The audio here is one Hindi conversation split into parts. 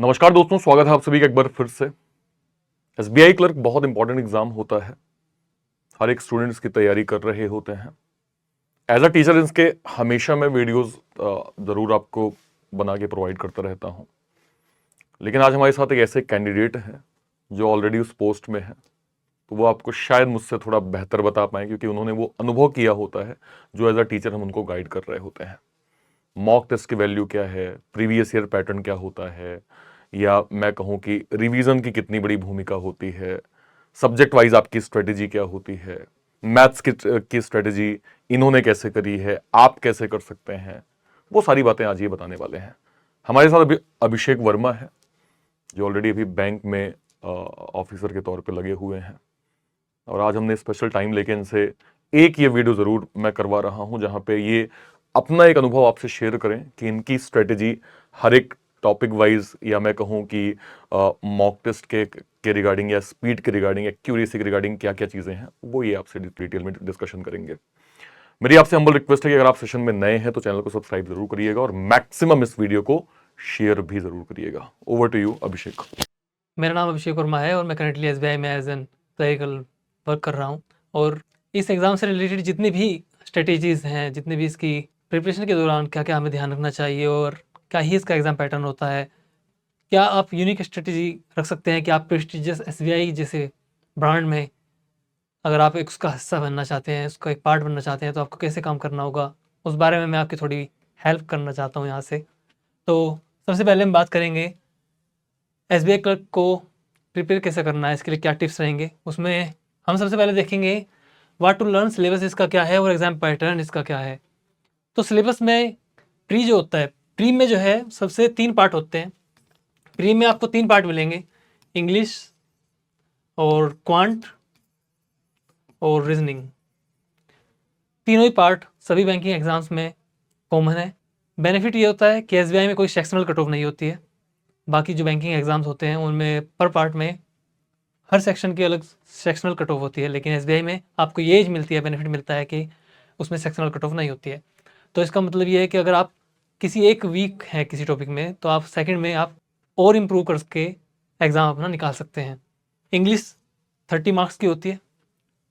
नमस्कार दोस्तों, स्वागत है आप सभी का एक बार फिर से। एसबीआई क्लर्क बहुत इंपॉर्टेंट एग्जाम होता है। हर एक स्टूडेंट इसकी तैयारी कर रहे होते हैं। एज अ टीचर इसके हमेशा मैं वीडियोस जरूर आपको बना के प्रोवाइड करता रहता हूं। लेकिन आज हमारे साथ एक ऐसे कैंडिडेट हैं जो ऑलरेडी उस पोस्ट में है, तो वो आपको शायद मुझसे थोड़ा बेहतर बता पाए, क्योंकि उन्होंने वो अनुभव किया होता है जो एज अ टीचर हम उनको गाइड कर रहे होते हैं। मॉक टेस्ट की वैल्यू क्या है, प्रीवियस ईयर पैटर्न क्या होता है, या मैं कहूं कि रिवीजन की कितनी बड़ी भूमिका होती है, सब्जेक्ट वाइज आपकी स्ट्रेटेजी क्या होती है, मैथ्स की स्ट्रेटेजी इन्होंने कैसे करी है, आप कैसे कर सकते हैं, वो सारी बातें आज ये बताने वाले हैं। हमारे साथ अभी अभिषेक वर्मा है जो ऑलरेडी अभी बैंक में ऑफिसर के तौर पे लगे हुए हैं, और आज हमने स्पेशल टाइम लेके इनसे एक ये वीडियो जरूर मैं करवा रहा हूं जहां पे ये अपना एक अनुभव आपसे शेयर करें कि इनकी स्ट्रेटेजी हर एक टॉपिक वाइज, या मैं कहूं कि मॉक टेस्ट के रिगार्डिंग, या स्पीड के रिगार्डिंग, एक्यूरेसी के रिगार्डिंग क्या क्या चीजें हैं, वो ये आपसे डिटेल में डिस्कशन करेंगे। मेरी आपसे हम्बल रिक्वेस्ट है कि अगर आप सेशन में नए हैं तो चैनल को सब्सक्राइब जरूर करिएगा और मैक्सिमम इस वीडियो को शेयर भी जरूर करिएगा। ओवर टू यू अभिषेक। मेरा नाम अभिषेक वर्मा है और मैं करंटली एसबीआई में एज एन क्लरिकल वर्क कर रहा हूँ। और इस एग्ज़ाम से रिलेटेड जितनी भी स्ट्रेटेजीज़ हैं, जितने भी इसकी प्रिपरेशन के दौरान क्या क्या हमें ध्यान रखना चाहिए और क्या ही इसका एग्ज़ाम पैटर्न होता है, क्या आप यूनिक स्ट्रेटेजी रख सकते हैं कि आप प्रेस्टिजियस एसबीआई जैसे ब्रांड में अगर आप एक उसका हिस्सा बनना चाहते हैं, उसका एक पार्ट बनना चाहते हैं, तो आपको कैसे काम करना होगा, उस बारे में मैं आपकी थोड़ी हेल्प करना चाहता हूँ यहाँ से। तो सबसे पहले हम बात करेंगे एसबीआई क्लर्क को प्रिपेयर कैसे करना है, इसके लिए क्या टिप्स रहेंगे। उसमें हम सबसे पहले देखेंगे व्हाट टू लर्न, सिलेबस इसका क्या है और एग्ज़ाम पैटर्न इसका क्या है। तो सिलेबस में प्री जो होता है, प्री में जो है सबसे 3 पार्ट होते हैं। प्री में आपको 3 पार्ट मिलेंगे, इंग्लिश और क्वांट और रीजनिंग। तीनों ही पार्ट सभी बैंकिंग एग्जाम्स में कॉमन है। बेनिफिट ये होता है कि एसबीआई में कोई सेक्शनल कट ऑफ नहीं होती है। बाकी जो बैंकिंग एग्जाम्स होते हैं उनमें पर पार्ट में हर सेक्शन की अलग सेक्शनल कट ऑफ होती है, लेकिन एसबीआई में आपको ये एज मिलती है, बेनिफिट मिलता है कि उसमें सेक्शनल कट ऑफ नहीं होती है। तो इसका मतलब ये है कि अगर आप किसी एक वीक हैं किसी टॉपिक में, तो आप सेकंड में आप और इम्प्रूव करके एग्ज़ाम अपना निकाल सकते हैं। इंग्लिश 30 मार्क्स की होती है,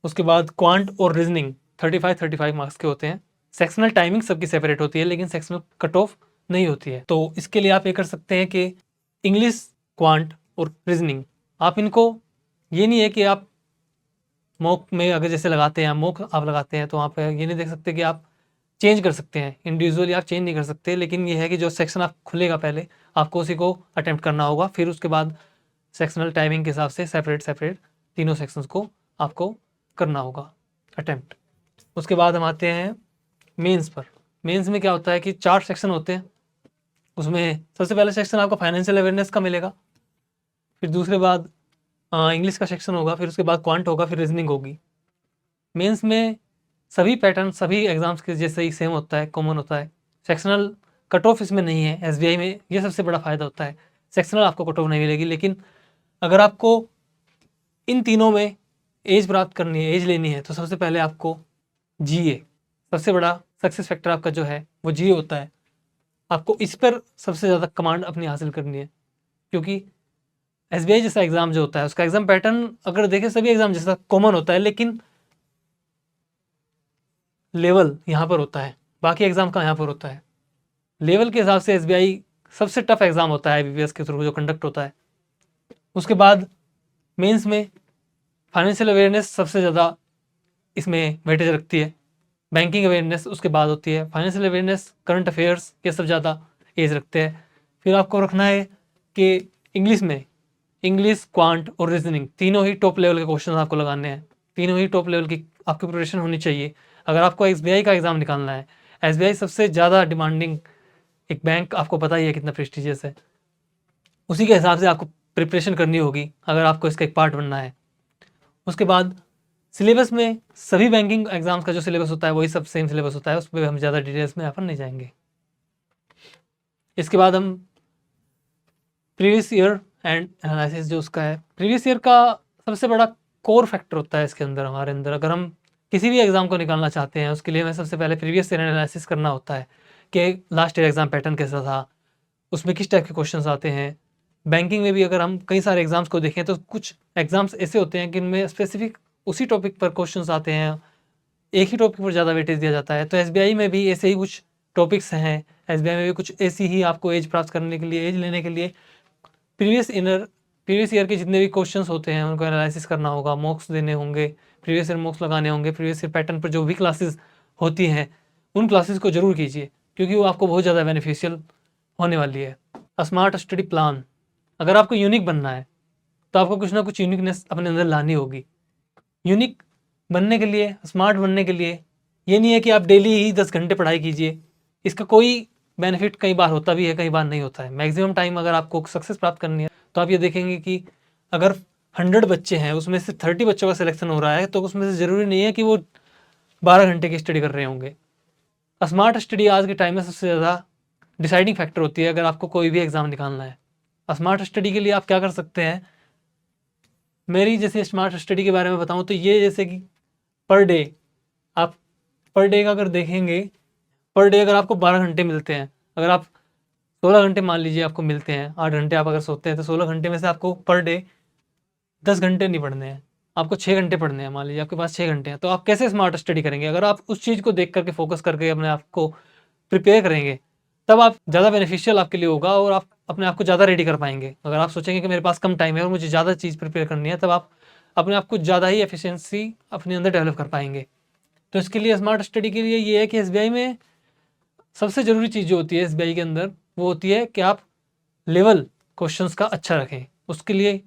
उसके बाद क्वांट और रीजनिंग 35 मार्क्स के होते हैं। सेक्शनल टाइमिंग सबकी सेपरेट होती है, लेकिन सेक्शनल कट ऑफ नहीं होती है। तो इसके लिए आप ये कर सकते हैं कि इंग्लिश, क्वांट और रीजनिंग आप इनको, ये नहीं है कि आप मॉक में अगर जैसे लगाते हैं, मॉक आप लगाते हैं, तो आप ये नहीं देख सकते कि आप चेंज कर सकते हैं, इंडिविजुअली आप चेंज नहीं कर सकते। लेकिन ये है कि जो सेक्शन आप खुलेगा पहले आपको उसी को अटेम्प्ट करना होगा, फिर उसके बाद सेक्शनल टाइमिंग के हिसाब से सेपरेट तीनों सेक्शंस को आपको करना होगा अटेम्प्ट। उसके बाद हम आते हैं मेंस पर। मेंस में क्या होता है कि 4 सेक्शन होते हैं। उसमें सबसे पहले सेक्शन आपका फाइनेंशियल अवेयरनेस का मिलेगा, फिर दूसरे बाद इंग्लिश का सेक्शन होगा, फिर उसके बाद क्वांट होगा, फिर रीजनिंग होगी। मेंस में सभी पैटर्न सभी एग्जाम्स के जैसे ही सेम होता है, कॉमन होता है। सेक्शनल कट ऑफ इसमें नहीं है। एसबीआई में ये सबसे बड़ा फ़ायदा होता है, सेक्शनल आपको कट ऑफ नहीं मिलेगी। लेकिन अगर आपको इन तीनों में एज प्राप्त करनी है, एज लेनी है, तो सबसे पहले आपको जीए, सबसे बड़ा सक्सेस फैक्टर आपका जो है वो जीए होता है। आपको इस पर सबसे ज़्यादा कमांड अपनी हासिल करनी है, क्योंकि एसबीआई जैसा एग्ज़ाम जो होता है उसका एग्ज़ाम पैटर्न अगर देखें सभी एग्ज़ाम जैसा कॉमन होता है, लेकिन लेवल यहाँ पर होता है, बाकी एग्ज़ाम का यहाँ पर होता है। लेवल के हिसाब से एसबीआई सबसे टफ एग्ज़ाम होता है आईबीपीएस के थ्रू जो कंडक्ट होता है। उसके बाद मेंस में फाइनेंशियल अवेयरनेस सबसे ज़्यादा इसमें वेटेज रखती है। बैंकिंग अवेयरनेस उसके बाद होती है। फाइनेंशियल अवेयरनेस, करंट अफेयर्स, ये सब ज़्यादा एज रखते हैं। फिर आपको रखना है कि इंग्लिश में इंग्लिश, क्वांट और रीजनिंग तीनों ही टॉप लेवल के क्वेश्चन आपको लगाने हैं। तीनों ही टॉप लेवल की आपकी प्रिपरेशन होनी चाहिए अगर आपको एसबीआई का एग्ज़ाम निकालना है। एसबीआई सबसे ज़्यादा डिमांडिंग एक बैंक, आपको पता ही है कितना प्रेस्टिजियस है। उसी के हिसाब से आपको प्रिपरेशन करनी होगी अगर आपको इसका एक पार्ट बनना है। उसके बाद सिलेबस में सभी बैंकिंग एग्जाम्स का जो सिलेबस होता है वही सब सेम सिलेबस होता है, उस पर हम ज़्यादा डिटेल्स में अपन नहीं जाएंगे। इसके बाद हम प्रीवियस ईयर एंड एनालिसिस जो उसका है, प्रीवियस ईयर का सबसे बड़ा कोर फैक्टर होता है इसके अंदर। हमारे अंदर अगर हम किसी भी एग्ज़ाम को निकालना चाहते हैं, उसके लिए हमें सबसे पहले प्रीवियस ईयर एनालिसिस करना होता है कि लास्ट ईयर एग्ज़ाम पैटर्न कैसा था, उसमें किस टाइप के क्वेश्चंस आते हैं, बैंकिंग में भी अगर हम कई सारे एग्ज़ाम्स को देखें तो कुछ एग्ज़ाम्स ऐसे होते हैं कि इनमें स्पेसिफिक उसी टॉपिक पर क्वेश्चंस आते हैं, एक ही टॉपिक पर ज़्यादा वेटेज दिया जाता है। तो एसबीआई में भी ऐसे ही कुछ टॉपिक्स हैं, एसबीआई में भी कुछ ऐसी ही आपको एज प्राप्त करने के लिए, एज लेने के लिए प्रीवियस ईयर के जितने भी क्वेश्चंस होते हैं उनको एनालिसिस करना होगा, मॉक्स देने होंगे, प्रीवियस ईयर मॉक्स लगाने होंगे, प्रीवियस ईयर पैटर्न पर जो भी क्लासेस होती हैं उन क्लासेस को ज़रूर कीजिए, क्योंकि वो आपको बहुत ज़्यादा बेनिफिशियल होने वाली है। स्मार्ट स्टडी प्लान, अगर आपको यूनिक बनना है तो आपको कुछ ना कुछ यूनिकनेस अपने अंदर लानी होगी। यूनिक बनने के लिए, स्मार्ट बनने के लिए ये नहीं है कि आप डेली ही 10 घंटे पढ़ाई कीजिए। इसका कोई बेनिफिट कई बार होता भी है, कई बार नहीं होता है। मैक्सिमम टाइम अगर आपको सक्सेस प्राप्त करनी है तो आप ये देखेंगे कि अगर 100 बच्चे हैं उसमें से 30 बच्चों का सिलेक्शन हो रहा है तो उसमें से ज़रूरी नहीं है कि वो 12 घंटे की स्टडी कर रहे होंगे। स्मार्ट स्टडी आज के टाइम में सबसे ज़्यादा डिसाइडिंग फैक्टर होती है अगर आपको कोई भी एग्ज़ाम निकालना है। स्मार्ट स्टडी के लिए आप क्या कर सकते हैं, मेरी जैसे स्मार्ट स्टडी के बारे में बताऊं तो ये जैसे कि पर डे आप पर डे का अगर देखेंगे, पर डे अगर आपको 12 घंटे मिलते हैं, अगर आप 16 घंटे मान लीजिए आपको मिलते हैं, 8 घंटे आप अगर सोते हैं तो 16 घंटे में से आपको पर डे 10 घंटे नहीं पढ़ने हैं, आपको 6 घंटे पढ़ने हैं। मान लीजिए आपके पास 6 घंटे हैं, तो आप कैसे स्मार्ट स्टडी करेंगे? अगर आप उस चीज़ को देख करके फोकस करके अपने आप को प्रिपेयर करेंगे तब आप ज़्यादा बेनिफिशियल आपके लिए होगा और आप अपने आप को ज़्यादा रेडी कर पाएंगे। अगर आप सोचेंगे कि मेरे पास कम टाइम है और मुझे ज़्यादा चीज़ प्रिपेयर करनी है, तब आप अपने आप को ज़्यादा ही एफिशिएंसी अपने अंदर डेवलप कर पाएंगे। तो इसके लिए स्मार्ट स्टडी के लिए ये है कि एसबीआई में सबसे ज़रूरी चीज़ जो होती है एसबीआई के अंदर, वो होती है कि आप लेवल क्वेश्चंस का अच्छा रखें। उसके लिए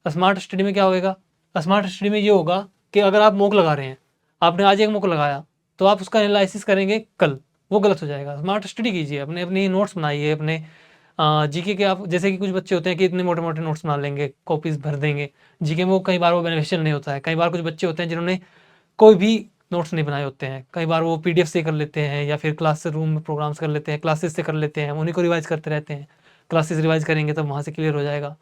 स्मार्ट स्टडी में क्या होएगा, स्मार्ट स्टडी में ये होगा कि अगर आप मॉक लगा रहे हैं, आपने आज एक मॉक लगाया तो आप उसका एनालिसिस करेंगे कल, वो गलत हो जाएगा। स्मार्ट स्टडी कीजिए, अपने अपनी नोट्स बनाइए, अपने जीके के आप जैसे कि कुछ बच्चे होते हैं कि इतने मोटे मोटे नोट्स बना लेंगे, कॉपीज भर देंगे जीके में, वो कई बार वो बेनिफिशियल नहीं होता है। कई बार कुछ बच्चे होते हैं जिन्होंने कोई भी नोट्स नहीं बनाए होते हैं, कई बार वो पीडीएफ से कर लेते हैं या फिर क्लास रूम में प्रोग्राम्स कर लेते हैं, क्लासेस से कर लेते हैं, उन्हीं को रिवाइज करते रहते हैं। क्लासेस रिवाइज करेंगे तब वहाँ से क्लियर हो जाएगा।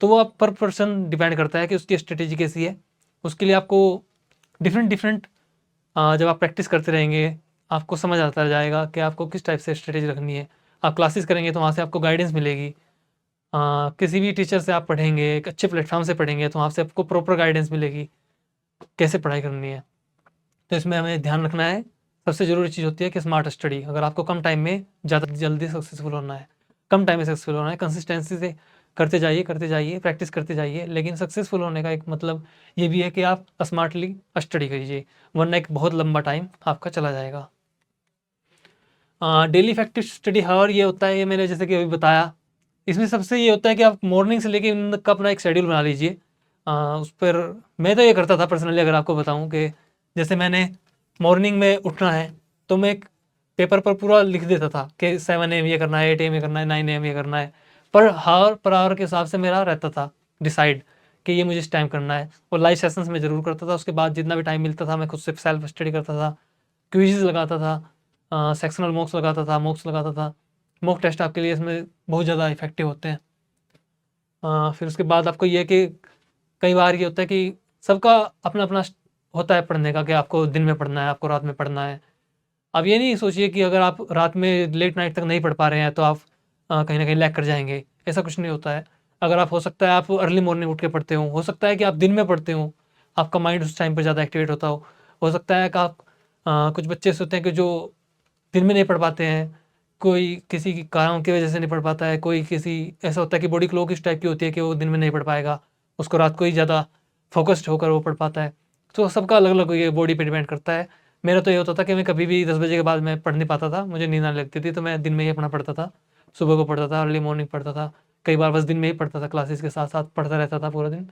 तो वो आप पर पर्सन डिपेंड करता है कि उसकी स्ट्रेटेजी कैसी है। उसके लिए आपको डिफरेंट डिफरेंट जब आप प्रैक्टिस करते रहेंगे आपको समझ आता जाएगा कि आपको किस टाइप से स्ट्रेटेजी रखनी है। आप क्लासेस करेंगे तो वहाँ से आपको गाइडेंस मिलेगी। किसी भी टीचर से आप पढ़ेंगे, एक अच्छे प्लेटफॉर्म से पढ़ेंगे तो वहाँ से आपको प्रॉपर गाइडेंस मिलेगी कैसे पढ़ाई करनी है। तो इसमें हमें ध्यान रखना है, सबसे ज़रूरी चीज़ होती है कि स्मार्ट स्टडी। अगर आपको कम टाइम में ज़्यादा जल्दी सक्सेसफुल होना है, कम टाइम में सक्सेसफुल होना है, कंसिस्टेंसी से करते जाइए, प्रैक्टिस करते जाइए। लेकिन सक्सेसफुल होने का एक मतलब ये भी है कि आप स्मार्टली स्टडी कीजिए, वरना एक बहुत लंबा टाइम आपका चला जाएगा। डेली इफेक्टिव स्टडी हावर ये होता है, ये मैंने जैसे कि अभी बताया, इसमें सबसे ये होता है कि आप मॉर्निंग से लेके इवनिंग तक का अपना एक शेड्यूल बना लीजिए। उस पर मैं तो ये करता था पर्सनली, अगर आपको बताऊं कि जैसे मैंने मॉर्निंग में उठना है तो मैं एक पेपर पर पूरा लिख देता था कि 7 AM ये करना है, 8 AM ये करना है, 9 AM ये करना है। पर आवर के हिसाब से मेरा रहता था डिसाइड कि ये मुझे इस टाइम करना है। और लाइव सेशंस में ज़रूर करता था। उसके बाद जितना भी टाइम मिलता था मैं खुद से सेल्फ स्टडी करता था, क्विज़ लगाता था, सेक्शनल मॉक्स लगाता था, मॉक टेस्ट आपके लिए इसमें बहुत ज़्यादा इफेक्टिव होते हैं। फिर उसके बाद आपको ये है कि कई बार ये होता है कि सबका अपना अपना होता है पढ़ने का, कि आपको दिन में पढ़ना है, आपको रात में पढ़ना है। अब ये नहीं सोचिए कि अगर आप रात में लेट नाइट तक नहीं पढ़ पा रहे हैं तो आप कहीं ना कहीं लैग कर जाएंगे, ऐसा कुछ नहीं होता है। अगर आप, हो सकता है आप अर्ली मॉर्निंग उठ के पढ़ते हो सकता है कि आप दिन में पढ़ते हो, आपका माइंड उस टाइम पर ज़्यादा एक्टिवेट होता हो सकता है कि आप कुछ बच्चे ऐसे होते हैं कि जो दिन में नहीं पढ़ पाते हैं, कोई किसी की कारणों की वजह से नहीं पढ़ पाता है, कोई किसी ऐसा होता है कि बॉडी क्लॉक इस टाइप की होती है कि वो दिन में नहीं पढ़ पाएगा, उसको रात को ही ज़्यादा फोकस्ड होकर वो पढ़ पाता है। तो सबका अलग अलग ये बॉडी पे डिपेंड करता है। मेरा तो ये होता था कि मैं कभी भी 10 बजे के बाद मैं पढ़ नहीं पाता था, मुझे नींद आने लगती थी, तो मैं दिन में ही अपना पढ़ता था। सुबह को पढ़ता था, अर्ली मॉर्निंग पढ़ता था, कई बार बस दिन में ही पढ़ता था, क्लासेस के साथ साथ पढ़ता रहता था पूरा दिन।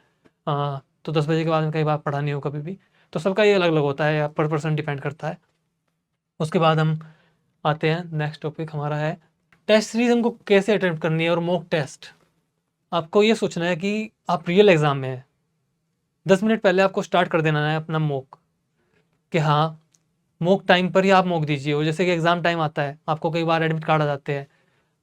तो 10 बजे के बाद में कई बार पढ़ा नहीं हो कभी भी। तो सबका ये अलग अलग होता है, या पर पर्सन डिपेंड करता है। उसके बाद हम आते हैं, नेक्स्ट टॉपिक हमारा है टेस्ट सीरीज हमको कैसे अटेम्प्ट करनी है और मॉक टेस्ट। आपको ये सोचना है कि आप रियल एग्ज़ाम में है, 10 मिनट पहले आपको स्टार्ट कर देना है अपना मॉक, कि हाँ मॉक टाइम पर ही आप मॉक दीजिए। और जैसे कि एग्ज़ाम टाइम आता है, आपको कई बार एडमिट कार्ड आ जाते हैं,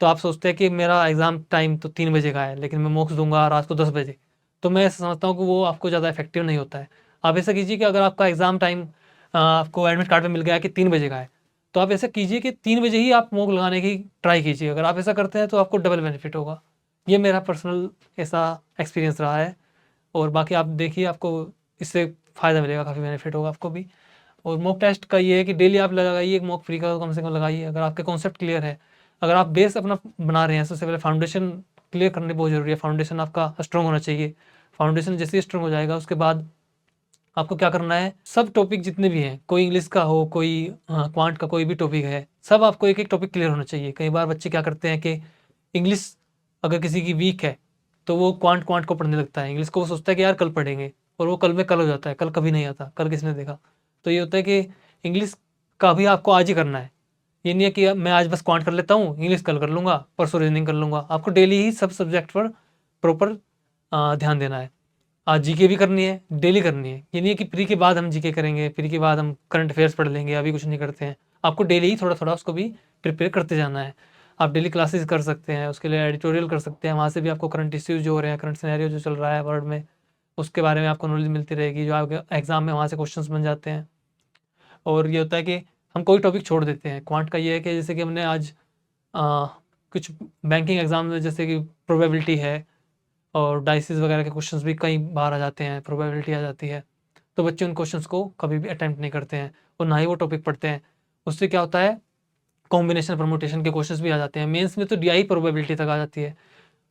तो आप सोचते हैं कि मेरा एग्ज़ाम टाइम तो 3 बजे का है लेकिन मैं मॉक्स दूंगा रात को 10 बजे, तो मैं ऐसा समझता हूँ कि वो आपको ज़्यादा इफेक्टिव नहीं होता है। आप ऐसा कीजिए कि अगर आपका एग्ज़ाम टाइम आपको एडमिट कार्ड में मिल गया है कि 3 बजे का है, तो आप ऐसा कीजिए कि 3 बजे ही आप मॉक लगाने की ट्राई कीजिए। अगर आप ऐसा करते हैं तो आपको डबल बेनिफिट होगा, ये मेरा पर्सनल ऐसा एक्सपीरियंस रहा है। और बाकी आप देखिए, आपको इससे फ़ायदा मिलेगा, काफ़ी बेनिफिट होगा आपको भी। और मॉक टेस्ट का ये है कि डेली आप लगाइए, एक मॉक फ्री का कम से कम लगाइए। अगर आपके कॉन्सेप्ट क्लियर है, अगर आप बेस अपना बना रहे हैं, सबसे पहले फाउंडेशन क्लियर करनी बहुत ज़रूरी है। फाउंडेशन आपका स्ट्रॉन्ग होना चाहिए। फाउंडेशन जैसे ही स्ट्रॉन्ग हो जाएगा, उसके बाद आपको क्या करना है, सब टॉपिक जितने भी हैं, कोई इंग्लिश का हो, कोई क्वांट का कोई भी टॉपिक है, सब आपको एक एक टॉपिक क्लियर होना चाहिए। कई बार बच्चे क्या करते हैं कि इंग्लिश अगर किसी की वीक है तो वो क्वांट क्वांट को पढ़ने लगता है। इंग्लिश को वो सोचता है कि यार कल पढ़ेंगे, और वो कल में कल हो जाता है, कल कभी नहीं आता, कल किसने देखा। तो ये होता है कि इंग्लिश का भी आपको आज ही करना है। ये नहीं है कि मैं आज बस क्वांट कर लेता हूँ, इंग्लिश कल कर लूँगा, परसों रीजनिंग कर लूँगा। आपको डेली ही सब सब्जेक्ट पर प्रॉपर ध्यान देना है। आज जीके भी करनी है, डेली करनी है। ये नहीं है कि प्री के बाद हम जीके करेंगे, प्री के बाद हम करंट अफेयर्स पढ़ लेंगे, अभी कुछ नहीं करते हैं। आपको डेली ही थोड़ा थोड़ा उसको भी प्रिपेयर करते जाना है। आप डेली क्लासेस कर सकते हैं, उसके लिए एडिटोरियल कर सकते हैं। वहाँ से भी आपको करंट इश्यूज जो हो रहे हैं, करंट सिनेरियो जो चल रहा है वर्ल्ड में, उसके बारे में आपको नॉलेज मिलती रहेगी, जो आपके एग्जाम में वहाँ से क्वेश्चंस बन जाते हैं। और ये होता है कि हम कोई टॉपिक छोड़ देते हैं। क्वांट का ये है कि जैसे कि हमने आज कुछ बैंकिंग एग्जाम में, जैसे कि प्रोबेबिलिटी है और डाइसिस वगैरह के क्वेश्चंस भी कई बार आ जाते हैं, प्रोबेबिलिटी आ जाती है, तो बच्चे उन क्वेश्चंस को कभी भी अटेम्प्ट नहीं करते हैं और ना ही वो टॉपिक पढ़ते हैं। उससे क्या होता है, कॉम्बिनेशन परमुटेशन के क्वेश्चंस भी आ जाते हैं। मेंस में तो डीआई प्रोबेबिलिटी तक आ जाती है,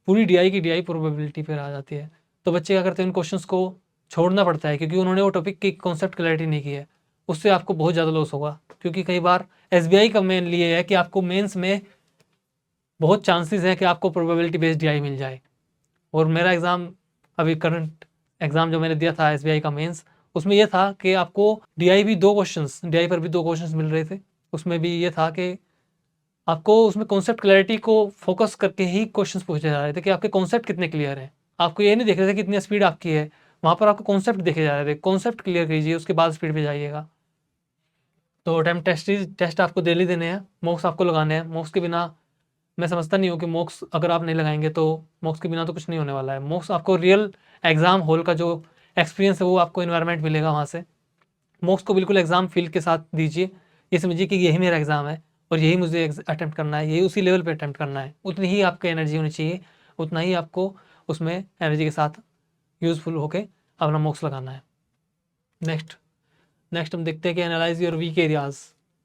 पूरी डीआई की डीआई प्रोबेबिलिटी पर आ जाती है। तो बच्चे क्या करते हैं, उन क्वेश्चंस को छोड़ना पड़ता है, क्योंकि उन्होंने वो टॉपिक की कॉन्सेप्ट क्लैरिटी नहीं की है। उससे आपको बहुत ज़्यादा लॉस होगा, क्योंकि कई बार एसबीआई का मेनली ये है कि आपको मेंस में बहुत चांसेस है कि आपको प्रोबेबिलिटी बेस्ड डीआई मिल जाए। और मेरा एग्ज़ाम, अभी करंट एग्ज़ाम जो मैंने दिया था एसबीआई का मेंस, उसमें ये था कि आपको डीआई भी 2 क्वेश्चंस, डीआई पर भी 2 क्वेश्चंस मिल रहे थे। उसमें भी ये था कि आपको उसमें कॉन्सेप्ट क्लैरिटी को फोकस करके ही क्वेश्चंस पूछे जा रहे थे कि आपके कॉन्सेप्ट कितने क्लियर हैं। आपको ये नहीं देख रहे थे कि कितनी स्पीड आपकी है, वहाँ पर आपको कॉन्सेप्ट देखे जा रहे थे। कॉन्सेप्ट क्लियर कीजिए, उसके बाद स्पीड पे जाइएगा। तो अटेम्प्ट टेस्ट आपको डेली देने हैं, मॉक्स आपको लगाने हैं। मॉक्स के बिना मैं समझता नहीं हूँ कि मॉक्स अगर आप नहीं लगाएंगे तो मॉक्स के बिना तो कुछ नहीं होने वाला है। मॉक्स आपको रियल एग्जाम हॉल का जो एक्सपीरियंस है वो आपको इन्वायरमेंट मिलेगा वहाँ से। मॉक्स को बिल्कुल एग्जाम फील के साथ दीजिए। ये समझिए कि यही मेरा एग्जाम है और यही मुझे अटेम्प्ट करना है, यही उसी लेवल पे अटेम्प्ट करना है। उतनी ही आपकी एनर्जी होनी चाहिए, उतना ही आपको उसमें एनर्जी के साथ यूज़फुल होके अपना मॉक्स लगाना है। नेक्स्ट नेक्स्ट हम देखते हैं कि एनालाइज योर वीक एरियाज़।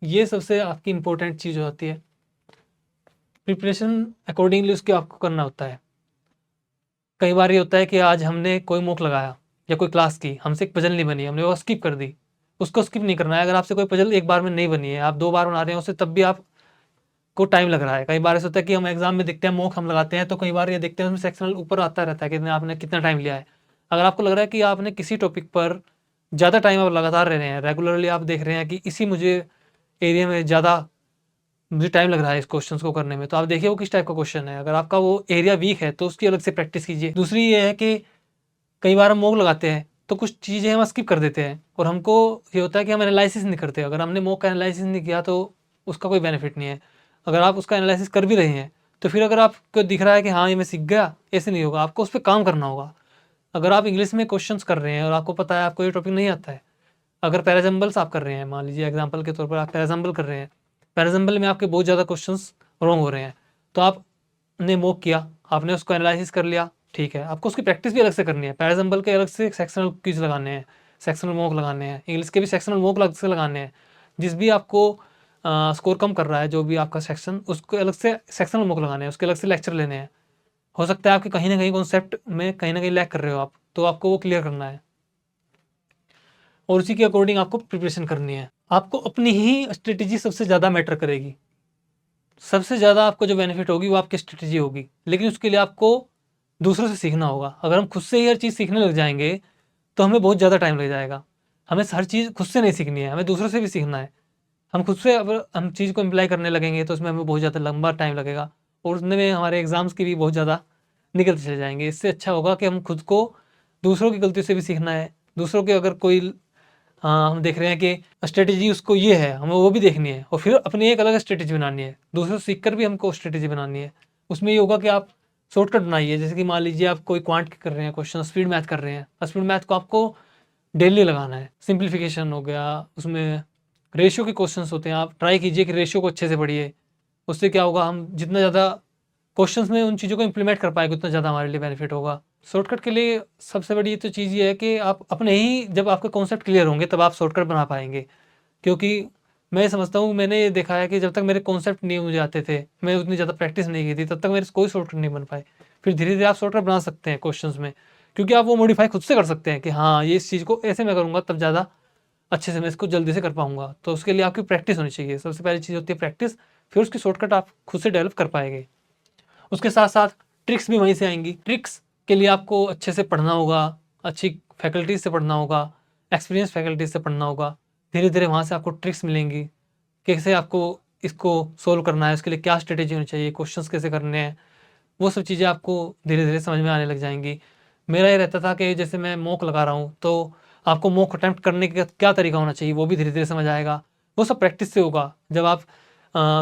ये सबसे आपकी इंपॉर्टेंट चीज़ होती है। प्रिपरेशन अकॉर्डिंगली उसके आपको करना होता है। कई बार ये होता है कि आज हमने कोई मॉक लगाया या कोई क्लास की, हमसे एक पजल नहीं बनी, हमने वो स्किप कर दी। उसको स्किप नहीं करना है। अगर आपसे कोई पजल एक बार में नहीं बनी है, आप 2 बार बना रहे हैं उसे, तब भी आपको टाइम लग रहा है। कई बार ऐसा होता है कि हम एग्जाम में देखते हैं मॉक हम लगाते हैं, तो कई बार ये देखते हैं उसमें सेक्शनल ऊपर आता रहता है कि आपने कितना टाइम लिया है। अगर आपको लग रहा है कि आपने किसी टॉपिक पर ज़्यादा टाइम आप लगातार रह रहे हैं, रेगुलरली आप देख रहे हैं कि इसी मुझे एरिया में ज़्यादा मुझे टाइम लग रहा है इस क्वेश्चंस को करने में, तो आप देखिए वो किस टाइप का क्वेश्चन है। अगर आपका वो एरिया वीक है तो उसकी अलग से प्रैक्टिस कीजिए। दूसरी ये है कि कई बार हम मॉक लगाते हैं तो कुछ चीज़ें हम स्किप कर देते हैं, और हमको ये होता है कि हम एनालिसिस नहीं करते। अगर हमने मॉक का एनालिसिस नहीं किया तो उसका कोई बेनिफिट नहीं है। अगर आप उसका एनालिसिस कर भी रहे हैं तो फिर अगर आपको दिख रहा है कि हाँ ये मैं सीख गया, ऐसे नहीं होगा, आपको उस पर काम करना होगा। अगर आप इंग्लिश में क्वेश्चंस कर रहे हैं और आपको पता है आपको ये टॉपिक नहीं आता है, अगर पैराजम्बल्स आप कर रहे हैं, मान लीजिए एग्जाम्पल के तौर पर आप पैराजम्बल कर रहे हैं, पैराजम्बल में आपके बहुत ज़्यादा क्वेश्चंस रॉन्ग हो रहे हैं, तो आपने मॉक किया, आपने उसको एनालिसिस कर लिया, ठीक है, आपको उसकी प्रैक्टिस भी अलग से करनी है। पैराजम्बल के अलग से सेक्शनल क्विज लगाने हैं, सेक्शनल मॉक लगाने हैं, इंग्लिश के भी सेक्शनल मॉक अलग से लगाने हैं। जिस भी आपको स्कोर कम कर रहा है, जो भी आपका सेक्शन, उसको अलग से सेक्शनल मॉक लगाने हैं, उसके अलग से लेक्चर लेने हैं। हो सकता है आपके कहीं ना कहीं कॉन्सेप्ट में कहीं ना कहीं लैक कर रहे हो आप, तो आपको वो क्लियर करना है और उसी के अकॉर्डिंग आपको प्रिपरेशन करनी है। आपको अपनी ही स्ट्रेटेजी सबसे ज़्यादा मैटर करेगी। सबसे ज़्यादा आपको जो बेनिफिट होगी वो आपकी स्ट्रेटेजी होगी, लेकिन उसके लिए आपको दूसरों से सीखना होगा। अगर हम खुद से ही हर चीज़ सीखने लग जाएंगे तो हमें बहुत ज़्यादा टाइम लग जाएगा। हमें हर चीज़ खुद से नहीं सीखनी है, हमें दूसरों से भी सीखना है। हम खुद से अगर हम चीज़ को इम्प्लाई करने लगेंगे तो उसमें हमें बहुत ज़्यादा लंबा टाइम लगेगा और उसमें में हमारे एग्ज़ाम्स की भी बहुत ज़्यादा निकलते चले जाएंगे। इससे अच्छा होगा कि हम खुद को दूसरों की गलती से भी सीखना है। दूसरों के अगर कोई हम देख रहे हैं कि स्ट्रेटेजी उसको ये है, हमें वो भी देखनी है और फिर अपनी एक अलग स्ट्रेटेजी बनानी है। दूसरों से सीख कर भी हमको स्ट्रेटेजी बनानी है। उसमें ये होगा कि आप शॉर्टकट बनाइए। जैसे कि मान लीजिए आप कोई क्वांट कर रहे हैं क्वेश्चन, स्पीड मैथ कर रहे हैं, स्पीड मैथ को आपको डेली लगाना है। सिंप्लीफिकेशन हो गया, उसमें रेशियो के क्वेश्चंस होते हैं, आप ट्राई कीजिए कि रेशियो को अच्छे से पढ़िए। उससे क्या होगा, हम जितना ज़्यादा क्वेश्चंस में उन चीज़ों को इम्प्लीमेंट कर पाएंगे उतना ज़्यादा हमारे लिए बेनिफिट होगा। शॉर्टकट के लिए सबसे बड़ी तो चीज़ ये है कि आप अपने ही जब आपके कॉन्सेप्ट क्लियर होंगे तब आप शॉर्टकट बना पाएंगे। क्योंकि मैं समझता हूँ, मैंने ये देखा है कि जब तक मेरे कॉन्सेप्ट नहीं मुझे आते थे, मैं उतनी ज़्यादा प्रैक्टिस नहीं की थी, तब तक मेरे से कोई शॉर्टकट नहीं बन पाए। फिर धीरे-धीरे आप शॉर्टकट बना सकते हैं क्वेश्चंस में, क्योंकि आप वो मॉडिफाई खुद से कर सकते हैं कि हाँ, ये इस चीज़ को ऐसे मैं करूँगा तब ज़्यादा अच्छे से मैं इसको जल्दी से कर पाऊँगा। तो उसके लिए आपकी प्रैक्टिस होनी चाहिए। सबसे पहली चीज़ होती है प्रैक्टिस, फिर उसकी शॉर्टकट आप खुद से डेवलप कर पाएँगे। उसके साथ-साथ ट्रिक्स भी वहीं से आएँगी। ट्रिक्स के लिए आपको अच्छे से पढ़ना होगा, अच्छी फैकल्टीज़ से पढ़ना होगा, एक्सपीरियंस फैकल्टीज़ से पढ़ना होगा। धीरे-धीरे वहाँ से आपको ट्रिक्स मिलेंगी, कैसे आपको इसको सोल्व करना है, उसके लिए क्या स्ट्रैटेजी होनी चाहिए, क्वेश्चंस कैसे करने हैं, वो सब चीज़ें आपको धीरे-धीरे समझ में आने लग जाएँगी। मेरा ये रहता था कि जैसे मैं मॉक लगा रहा हूँ, तो आपको मॉक अटेम्प्ट करने का क्या तरीका होना चाहिए, वो भी धीरे-धीरे समझ आएगा। वो सब प्रैक्टिस से होगा। जब आप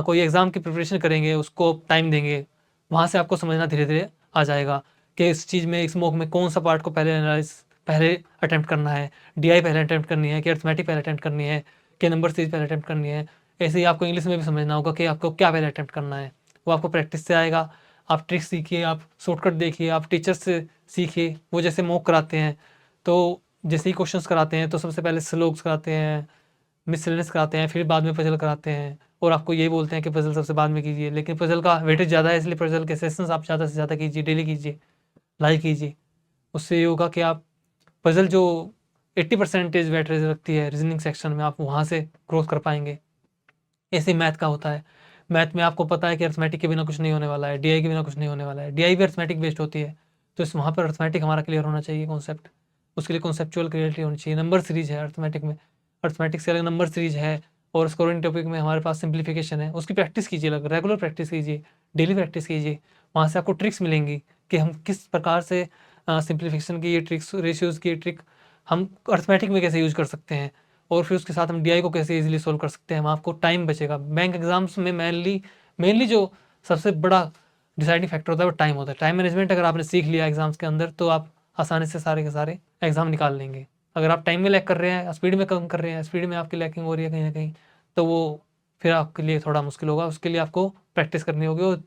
कोई एग्ज़ाम की प्रिपरेशन करेंगे, उसको टाइम देंगे, वहाँ से आपको समझना धीरे-धीरे आ जाएगा कि इस चीज़ में, इस मॉक में कौन-सा पार्ट को पहले अटेम्प्ट करना है, डीआई पहले अटेम्प्ट करनी है कि अरिथमेटिक पहले अटेम्प्ट करनी है, कि नंबर सीरीज़ पहले अटेम्प्ट करनी है। ऐसे ही आपको इंग्लिश में भी समझना होगा कि आपको क्या पहले अटेम्प्ट करना है। वो आपको प्रैक्टिस से आएगा। आप ट्रिक्स सीखिए, आप शॉर्टकट देखिए, आप टीचर्स से सीखिए। वो जैसे मॉक कराते हैं, तो जैसे ही क्वेश्चंस कराते हैं, तो सबसे पहले स्लोग्स कराते हैं, मिसलेनियस कराते हैं, फिर बाद में पज़ल कराते हैं और आपको ये बोलते हैं कि पज़ल सबसे बाद में कीजिए। लेकिन पज़ल का वेटेज ज़्यादा है, इसलिए पज़ल के सेशंस आप ज़्यादा से ज़्यादा कीजिए, डेली कीजिए, लाइव कीजिए। उससे ये होगा कि आप पज़ल जो 80% वेटेज रखती है रीज़निंग सेक्शन में, आप वहाँ से ग्रोथ कर पाएँगे। ऐसे ही मैथ का होता है। मैथ में आपको पता है कि अरिथमेटिक के बिना कुछ नहीं होने वाला है, डीआई के बिना कुछ नहीं होने वाला है। डीआई भी अरिथमेटिक बेस्ड होती है, तो इस वहाँ पर अरिथमेटिक हमारा क्लियर होना चाहिए कॉन्सेप्ट। उसके लिए कॉन्सेप्चुअल क्लियरिटी होनी चाहिए। नंबर सीरीज़ है अरिथमेटिक में, अरिथमेटिक से अलग नंबर सीरीज़ है, और स्कोरिंग टॉपिक में हमारे पास सिम्प्लीफिकेशन है। उसकी प्रैक्टिस कीजिए, रेगुलर प्रैक्टिस कीजिए, डेली प्रैक्टिस कीजिए। वहाँ से आपको ट्रिक्स मिलेंगी कि हम किस प्रकार से सिम्प्लीफिकेशन की ये ट्रिक्स, रेशियोज़ की ये ट्रिक हम अरिथमेटिक में कैसे यूज़ कर सकते हैं, और फिर उसके साथ हम डीआई को कैसे ईज़िली सोल्व कर सकते हैं। वहाँ आपको टाइम बचेगा। बैंक एग्ज़ाम्स में मेनली जो सबसे बड़ा डिसाइडिंग फैक्टर होता है वो टाइम होता है। टाइम मैनेजमेंट अगर आपने सीख लिया एग्ज़ाम्स के अंदर, तो आप आसानी से सारे के सारे एग्ज़ाम निकाल लेंगे। अगर आप टाइम में लैग कर रहे हैं, स्पीड में कम कर रहे हैं, स्पीड में आपकी लैकिंग हो रही है कहीं न कहीं, तो वो फिर आपके लिए थोड़ा मुश्किल होगा। उसके लिए आपको प्रैक्टिस करनी होगी और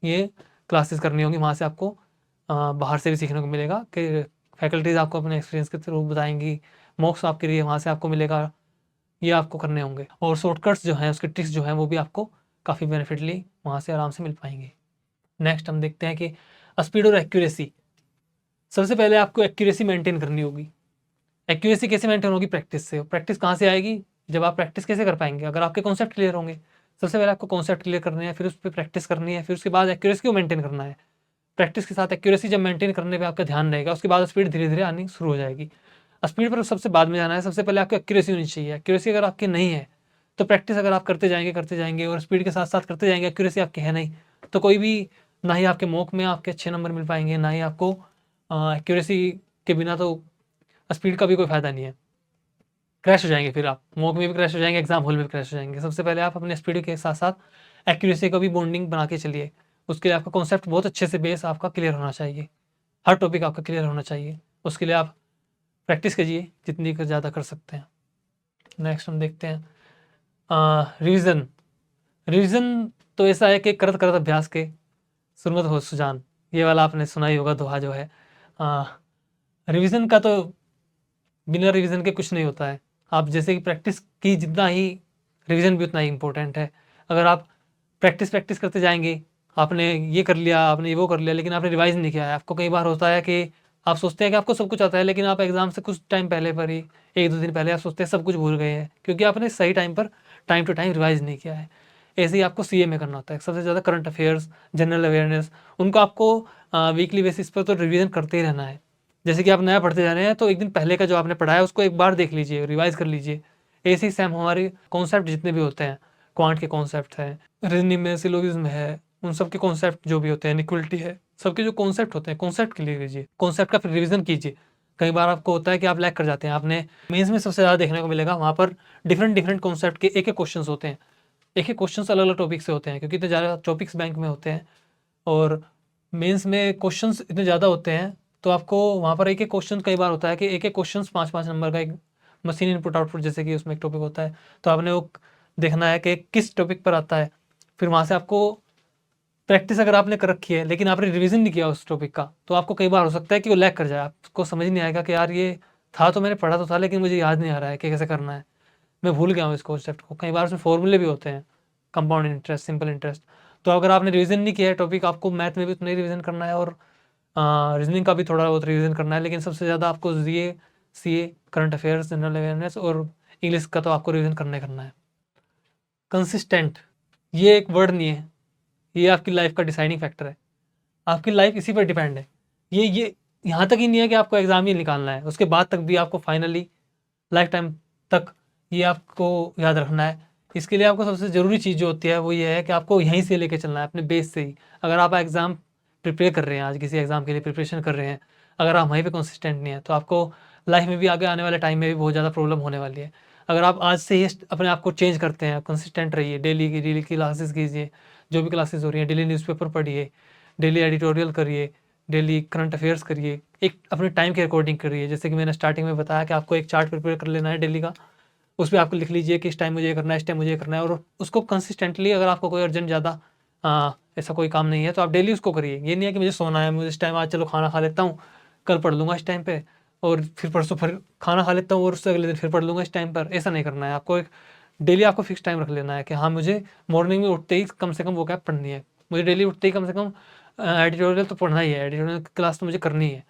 ये क्लासेस करनी होंगी। वहाँ से आपको बाहर से भी सीखने को मिलेगा कि फैकल्टीज़ आपको अपने एक्सपीरियंस के थ्रू बताएँगी, मॉक्स आपके लिए वहाँ से आपको मिलेगा। ये आपको करने होंगे, और शॉर्टकट्स जो हैं, उसके ट्रिक्स जो हैं, वो भी आपको काफ़ी बेनिफिटली वहाँ से आराम से मिल पाएँगे। नेक्स्ट हम देखते हैं कि स्पीड और एक्यूरेसी। सबसे पहले आपको एक्यूरेसी मेंटेन करनी होगी। एक्यूरेसी कैसे मेंटेन होगी? प्रैक्टिस से। प्रैक्टिस कहाँ से आएगी? जब आप प्रैक्टिस कैसे कर पाएँगे? अगर आपके कॉन्सेप्ट क्लियर होंगे। सबसे पहले आपको कॉन्सेप्ट क्लियर करने हैं, फिर उस पे प्रैक्टिस करनी है, फिर उसके बाद एक्यूरेसी को मेंटेन करना है। प्रैक्टिस के साथ एक्यूरेसी जब मेंटेन करने पे आपका ध्यान रहेगा, उसके बाद स्पीड धीरे-धीरे आनी शुरू हो जाएगी। स्पीड पर सबसे बाद में जाना है, सबसे पहले आपको एक्यूरेसी होनी चाहिए। एक्यूरेसी अगर आपकी नहीं है, तो प्रैक्टिस अगर आप करते जाएँगे और स्पीड के साथ-साथ करते जाएँगे, एक्यूरेसी आपकी है नहीं, तो कोई भी, ना ही आपके मॉक में आपके अच्छे नंबर मिल पाएँगे, ना ही आपको एक्यूरेसी के बिना तो स्पीड का भी कोई फ़ायदा नहीं है। क्रैश हो जाएँगे फिर आप, मॉक में भी क्रैश हो जाएँगे, एग्ज़ाम हॉल में भी क्रैश हो जाएँगे। सबसे पहले आप अपने स्पीड के साथ-साथ एक्यूरेसी का भी बॉन्डिंग बना के चलिए। उसके लिए आपका कॉन्सेप्ट बहुत अच्छे से बेस आपका क्लियर होना चाहिए। हर टॉपिक आपका क्लियर होना चाहिए। उसके लिए आप प्रैक्टिस कीजिए जितनी क ज़्यादा कर सकते हैं। नेक्स्ट हम देखते हैं रिवीज़न। रिवीज़न तो ऐसा है कि करत करत अभ्यास के सुरमत हो सुजान। ये वाला आपने सुना ही होगा दोहा जो है। अ, रिवीज़न का तो बिना रिवीज़न के कुछ नहीं होता है। आप जैसे कि प्रैक्टिस की जितना ही, रिवीज़न भी उतना ही इम्पोर्टेंट है। अगर आप प्रैक्टिस करते जाएँगे, आपने ये कर लिया, आपने वो कर लिया, लेकिन आपने रिवाइज़ नहीं किया है। आपको कई बार होता है कि आप सोचते हैं कि आपको सब कुछ आता है, लेकिन आप एग्ज़ाम से कुछ टाइम पहले पर ही, 1-2 दिन पहले आप सोचते हैं सब कुछ भूल गए हैं, क्योंकि आपने सही टाइम पर, टाइम टू टाइम रिवाइज़ नहीं किया है। ऐसे ही आपको सीए में करना होता है। सबसे ज़्यादा करंट अफेयर्स, जनरल अवेयरनेस, उनको आपको वीकली बेसिस पर तो रिवीज़न करते ही रहना है। जैसे कि आप नया पढ़ते जा रहे हैं, तो एक दिन पहले का जो आपने पढ़ा है उसको एक बार देख लीजिए, रिवाइज़ कर लीजिए। ऐसे ही सेम हमारे कॉन्सेप्ट जितने भी होते हैं, क्वांट के कॉन्सेप्ट हैं, रीज़निंग में सिलोगिज़्म है, उन सब के कॉन्सेप्ट जो भी होते हैं, इक्वलिटी है, सबके जो कॉन्सेप्ट होते हैं, कॉन्सेप्ट क्लियर कीजिए, कॉन्सेप्ट का फिर रिवीजन कीजिए। कई बार आपको होता है कि आप लैग कर जाते हैं। आपने मेंस में सबसे ज़्यादा देखने को मिलेगा, वहाँ पर डिफरेंट कॉन्सेप्ट के एक-एक क्वेश्चंस होते हैं। एक-एक क्वेश्चंस अलग-अलग टॉपिक से होते हैं, क्योंकि इतने ज़्यादा टॉपिक्स बैंक में होते हैं, और मेंस में क्वेश्चंस इतने ज़्यादा होते हैं, तो आपको वहाँ पर एक-एक क्वेश्चन, कई बार होता है कि एक-एक क्वेश्चंस 5-5 नंबर का, एक मशीन इनपुट आउटपुट जैसे कि उसमें एक टॉपिक होता है, तो आपने वो देखना है कि किस टॉपिक पर आता है। फिर वहाँ से आपको प्रैक्टिस अगर आपने कर रखी है लेकिन आपने रिवीजन नहीं किया उस टॉपिक का, तो आपको कई बार हो सकता है कि वो लैग कर जाए, आपको समझ नहीं आएगा कि यार ये था तो मैंने पढ़ा तो था लेकिन मुझे याद नहीं आ रहा है कि कैसे करना है, मैं भूल गया हूँ इस कॉन्सेप्ट को। कई बार उसमें फॉर्मूले भी होते हैं, कंपाउंड इंटरेस्ट, सिंपल इंटरेस्ट। तो अगर आपने रिवीजन नहीं किया है टॉपिक, आपको मैथ में भी उतना ही रिवीजन करना है और रीजनिंग का भी थोड़ा बहुत रिवीजन करना है, लेकिन सबसे ज़्यादा आपको GA, CA, current affairs, general awareness और इंग्लिश का तो आपको रिवीजन करना ही करना है। कंसिस्टेंट, ये एक वर्ड नहीं है, ये आपकी लाइफ का डिसाइडिंग फैक्टर है। आपकी लाइफ इसी पर डिपेंड है। ये यहाँ तक ही नहीं है कि आपको एग्ज़ाम ही निकालना है, उसके बाद तक भी आपको फाइनली लाइफ टाइम तक ये आपको याद रखना है। इसके लिए आपको सबसे ज़रूरी चीज़ जो होती है वो ये है कि आपको यहीं से लेके चलना है, अपने बेस से ही। अगर आप एग्ज़ाम प्रिपेयर कर रहे हैं, आज किसी एग्ज़ाम के लिए प्रिपरेशन कर रहे हैं, अगर आप वहीं पे कंसिस्टेंट नहीं है तो आपको लाइफ में भी आगे आने वाले टाइम में भी बहुत ज़्यादा प्रॉब्लम होने वाली है। अगर आप आज से ही अपने आप को चेंज करते हैं, कंसिस्टेंट रहिए, डेली की क्लासेस कीजिए, जो भी क्लासेस हो रही हैं, डेली न्यूज़पेपर पढ़िए, डेली एडिटोरियल करिए, डेली करंट अफेयर्स करिए, एक अपने टाइम के अकॉर्डिंग करिए। जैसे कि मैंने स्टार्टिंग में बताया कि आपको एक चार्ट प्रिपेयर कर लेना है डेली का, उस पे आपको लिख लीजिए कि इस टाइम मुझे ये करना है, इस टाइम मुझे ये करना है, और उसको कंसिस्टेंटली, अगर आपको कोई अर्जेंट ज़्यादा ऐसा कोई काम नहीं है तो आप डेली उसको करिए। ये नहीं है कि मुझे सोना है, मुझे इस टाइम आज चलो खाना खा लेता हूँ, कल पढ़ लूँगा इस टाइम पे, और फिर परसों फिर खाना खा लेता हूँ और उससे अगले दिन फिर पढ़ लूँगा इस टाइम पर। ऐसा नहीं करना है आपको। एक डेली आपको फिक्स टाइम रख लेना है कि हाँ, मुझे मॉर्निंग में उठते ही कम से कम वो क्या पढ़नी है, मुझे डेली उठते ही कम से कम एडिटोरियल तो पढ़ना ही है, एडिटोरियल क्लास तो मुझे करनी है।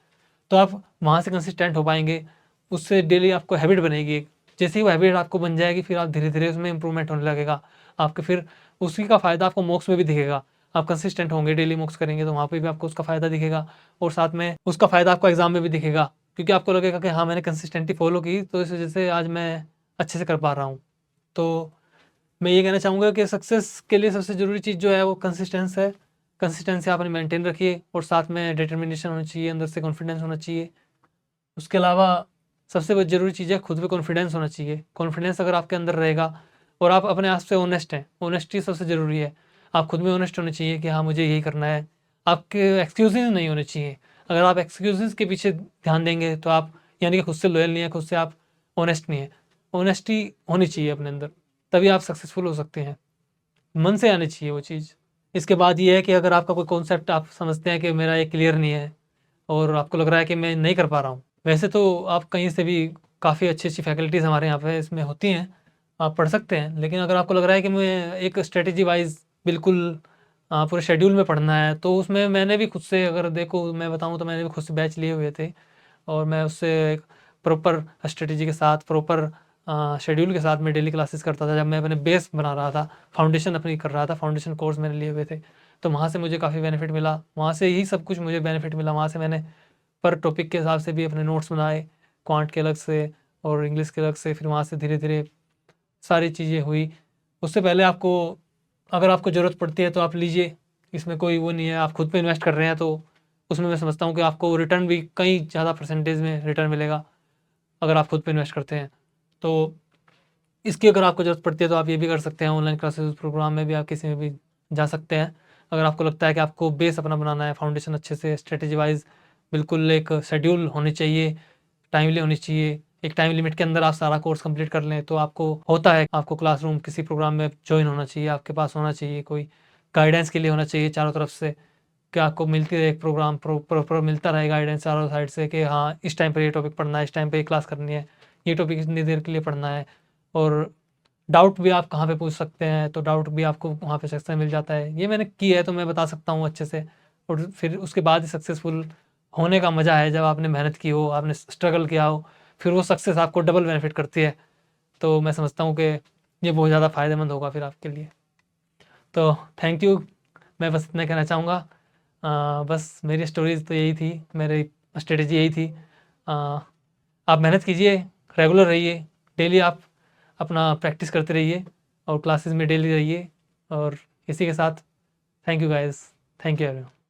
तो आप वहाँ से कंसिस्टेंट हो पाएंगे, उससे डेली आपको हैबिट बनेगी एक। जैसे ही वो हैबिट आपको बन जाएगी, फिर आप धीरे धीरे उसमें इंप्रूवमेंट होने लगेगा आपके। फिर उसी का फ़ायदा आपको मॉक्स में भी दिखेगा। आप कंसिस्टेंट होंगे, डेली मॉक्स करेंगे तो वहाँ पे भी आपको उसका फ़ायदा दिखेगा, और साथ में उसका फ़ायदा आपको एग्ज़ाम में भी दिखेगा, क्योंकि आपको लगेगा कि हाँ, मैंने कंसिस्टेंटली फॉलो की तो इस वजह से आज मैं अच्छे से कर पा रहा हूँ। तो मैं ये कहना चाहूँगा कि सक्सेस के लिए सबसे ज़रूरी चीज़ जो है वो कंसिस्टेंस है। कंसिस्टेंसी आप अपनी मेंटेन रखिए, और साथ में डिटर्मिनेशन होना चाहिए, अंदर से कॉन्फिडेंस होना चाहिए। उसके अलावा सबसे बहुत ज़रूरी चीज़ है खुद पे कॉन्फिडेंस होना चाहिए। कॉन्फिडेंस अगर आपके अंदर रहेगा और आप अपने आप से ऑनेस्ट हैं, ऑनेस्टी सबसे ज़रूरी है। आप खुद में ऑनेस्ट होने चाहिए कि हाँ, मुझे यही करना है। आपके एक्सक्यूज़ेज़ नहीं होने चाहिए। अगर आप एक्सक्यूज़ेज़ के पीछे ध्यान देंगे तो आप यानी कि खुद से लॉयल नहीं है, खुद से आप ऑनेस्ट नहीं है। ऑनेस्टी होनी चाहिए अपने अंदर, तभी आप सक्सेसफुल हो सकते हैं। मन से आनी चाहिए वो चीज़। इसके बाद ये है कि अगर आपका कोई कॉन्सेप्ट आप समझते हैं कि मेरा ये क्लियर नहीं है और आपको लग रहा है कि मैं नहीं कर पा रहा हूँ, वैसे तो आप कहीं से भी काफ़ी अच्छी-अच्छी फैकल्टीज़ हमारे यहाँ पे इसमें होती हैं, आप पढ़ सकते हैं। लेकिन अगर आपको लग रहा है कि मैं एक स्ट्रैटेजी वाइज़ बिल्कुल पूरे शेड्यूल में पढ़ना है, तो उसमें मैंने भी खुद से, अगर देखो मैं बताऊँ तो मैंने भी खुद से बैच लिए हुए थे, और मैं उससे एक प्रॉपर स्ट्रैटेजी के साथ, प्रॉपर शेड्यूल के साथ मैं डेली क्लासेस करता था। जब मैं अपने बेस बना रहा था, फाउंडेशन अपनी कर रहा था, फाउंडेशन कोर्स मैंने लिए हुए थे, तो वहाँ से मुझे काफ़ी बेनिफिट मिला। वहाँ से ही सब कुछ मुझे बेनिफिट मिला। वहाँ से मैंने पर टॉपिक के हिसाब से भी अपने नोट्स बनाए, क्वांट के अलग से और इंग्लिश के अलग से। फिर वहाँ से धीरे-धीरे सारी चीज़ें हुई। उससे पहले आपको, अगर आपको ज़रूरत पड़ती है तो आप लीजिए, इसमें कोई वो नहीं है। आप खुद पे इन्वेस्ट कर रहे हैं तो उसमें मैं समझता हूँ कि आपको रिटर्न भी कहीं ज़्यादा परसेंटेज में रिटर्न मिलेगा, अगर आप खुद पे इन्वेस्ट करते हैं। तो इसकी अगर आपको ज़रूरत पड़ती है तो आप ये भी कर सकते हैं, ऑनलाइन क्लासेस प्रोग्राम में भी आप किसी में भी जा सकते हैं। अगर आपको लगता है कि आपको बेस अपना बनाना है, फाउंडेशन अच्छे से स्ट्रेटेजी वाइज़ बिल्कुल एक शेड्यूल होनी चाहिए, टाइमली होनी चाहिए, एक टाइम लिमिट के अंदर आप सारा कोर्स कंप्लीट कर लें, तो आपको होता है आपको क्लासरूम किसी प्रोग्राम में जॉइन होना चाहिए, आपके पास होना चाहिए कोई गाइडेंस के लिए होना चाहिए चारों तरफ से, कि आपको मिलती रहे एक प्रोग्राम प्रॉपर मिलता रहे गाइडेंस चारों साइड से, कि हाँ, इस टाइम पर ये टॉपिक पढ़ना है, इस टाइम पे ये क्लास करनी है, ये टॉपिक इतनी देर के लिए पढ़ना है। और डाउट भी आप कहाँ पे पूछ सकते हैं, तो डाउट भी आपको वहाँ पे सेक्शन मिल जाता है। ये मैंने की है तो मैं बता सकता हूँ अच्छे से। और फिर उसके बाद ही सक्सेसफुल होने का मज़ा है, जब आपने मेहनत की हो, आपने स्ट्रगल किया हो, फिर वो सक्सेस आपको डबल बेनिफिट करती है। तो मैं समझता हूँ कि ये बहुत ज़्यादा फ़ायदेमंद होगा फिर आपके लिए। तो थैंक यू, मैं बस इतना कहना चाहूँगा। बस मेरी स्टोरीज़ तो यही थी, मेरी स्ट्रेटजी यही थी। आप मेहनत कीजिए, रेगुलर रहिए, डेली आप अपना प्रैक्टिस करते रहिए और क्लासेस में डेली रहिए। और इसी के साथ thank you guys, thank you everyone.